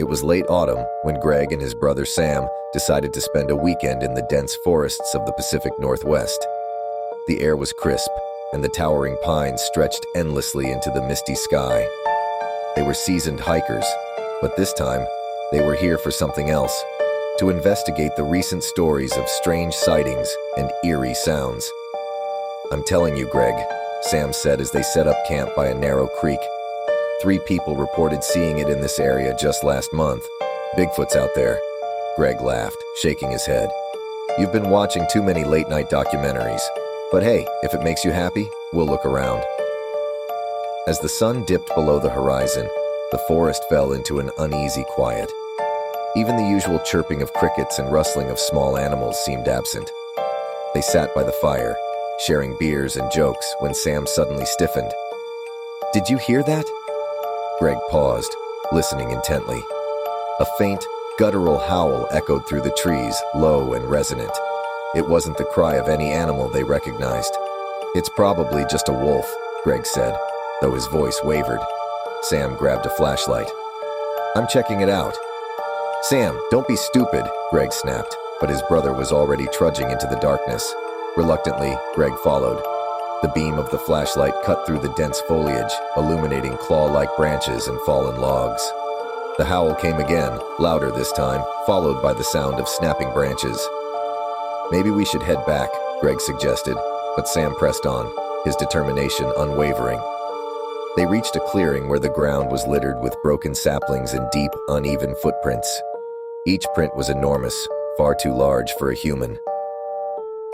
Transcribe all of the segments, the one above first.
It was late autumn when Greg and his brother Sam decided to spend a weekend in the dense forests of the Pacific Northwest. The air was crisp, and the towering pines stretched endlessly into the misty sky. They were seasoned hikers, but this time, they were here for something else, to investigate the recent stories of strange sightings and eerie sounds. "I'm telling you, Greg," Sam said as they set up camp by a narrow creek. 3 people reported seeing it in this area just last month. "Bigfoot's out there." Greg laughed, shaking his head. "You've been watching too many late-night documentaries. But hey, if it makes you happy, we'll look around." As the sun dipped below the horizon, the forest fell into an uneasy quiet. Even the usual chirping of crickets and rustling of small animals seemed absent. They sat by the fire, sharing beers and jokes when Sam suddenly stiffened. "Did you hear that?" Greg paused, listening intently. A faint, guttural howl echoed through the trees, low and resonant. It wasn't the cry of any animal they recognized. "It's probably just a wolf," Greg said, though his voice wavered. Sam grabbed a flashlight. "I'm checking it out." "Sam, don't be stupid," Greg snapped, but his brother was already trudging into the darkness. Reluctantly, Greg followed. The beam of the flashlight cut through the dense foliage, illuminating claw-like branches and fallen logs. The howl came again, louder this time, followed by the sound of snapping branches. "Maybe we should head back," Greg suggested, but Sam pressed on, his determination unwavering. They reached a clearing where the ground was littered with broken saplings and deep, uneven footprints. Each print was enormous, far too large for a human.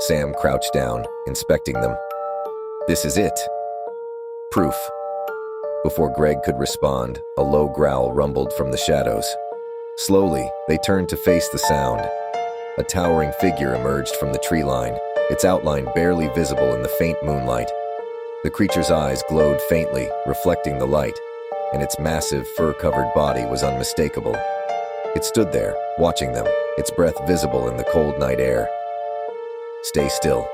Sam crouched down, inspecting them. "This is it." "Proof." Before Greg could respond, a low growl rumbled from the shadows. Slowly, they turned to face the sound. A towering figure emerged from the tree line, its outline barely visible in the faint moonlight. The creature's eyes glowed faintly, reflecting the light, and its massive, fur-covered body was unmistakable. It stood there, watching them, its breath visible in the cold night air. "Stay still,"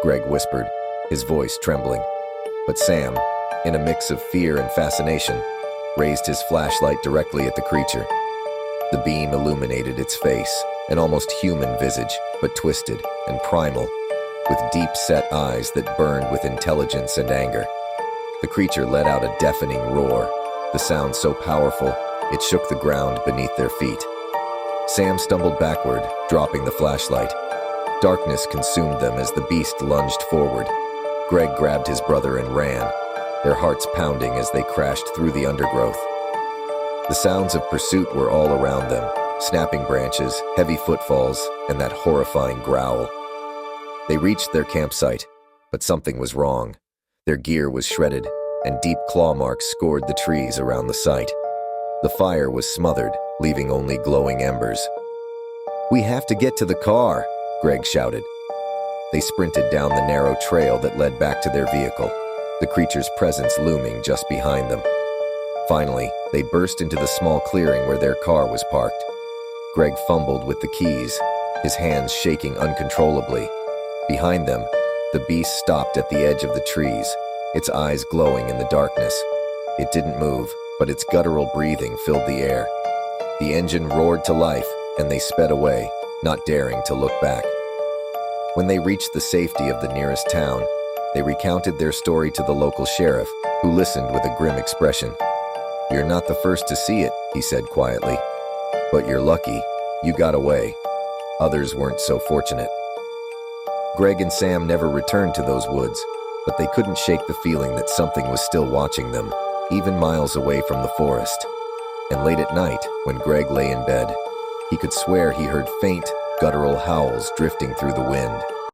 Greg whispered, his voice trembling. But Sam, in a mix of fear and fascination, raised his flashlight directly at the creature. The beam illuminated its face, an almost human visage, but twisted and primal, with deep-set eyes that burned with intelligence and anger. The creature let out a deafening roar, the sound so powerful it shook the ground beneath their feet. Sam stumbled backward, dropping the flashlight. Darkness consumed them as the beast lunged forward. Greg grabbed his brother and ran, their hearts pounding as they crashed through the undergrowth. The sounds of pursuit were all around them, snapping branches, heavy footfalls, and that horrifying growl. They reached their campsite, but something was wrong. Their gear was shredded, and deep claw marks scored the trees around the site. The fire was smothered, leaving only glowing embers. "We have to get to the car," Greg shouted. They sprinted down the narrow trail that led back to their vehicle, the creature's presence looming just behind them. Finally, they burst into the small clearing where their car was parked. Greg fumbled with the keys, his hands shaking uncontrollably. Behind them, the beast stopped at the edge of the trees, its eyes glowing in the darkness. It didn't move, but its guttural breathing filled the air. The engine roared to life, and they sped away, not daring to look back. When they reached the safety of the nearest town, they recounted their story to the local sheriff, who listened with a grim expression. "You're not the first to see it," he said quietly. "But you're lucky. You got away. Others weren't so fortunate." Greg and Sam never returned to those woods, but they couldn't shake the feeling that something was still watching them, even miles away from the forest. And late at night, when Greg lay in bed, he could swear he heard faint, guttural howls drifting through the wind.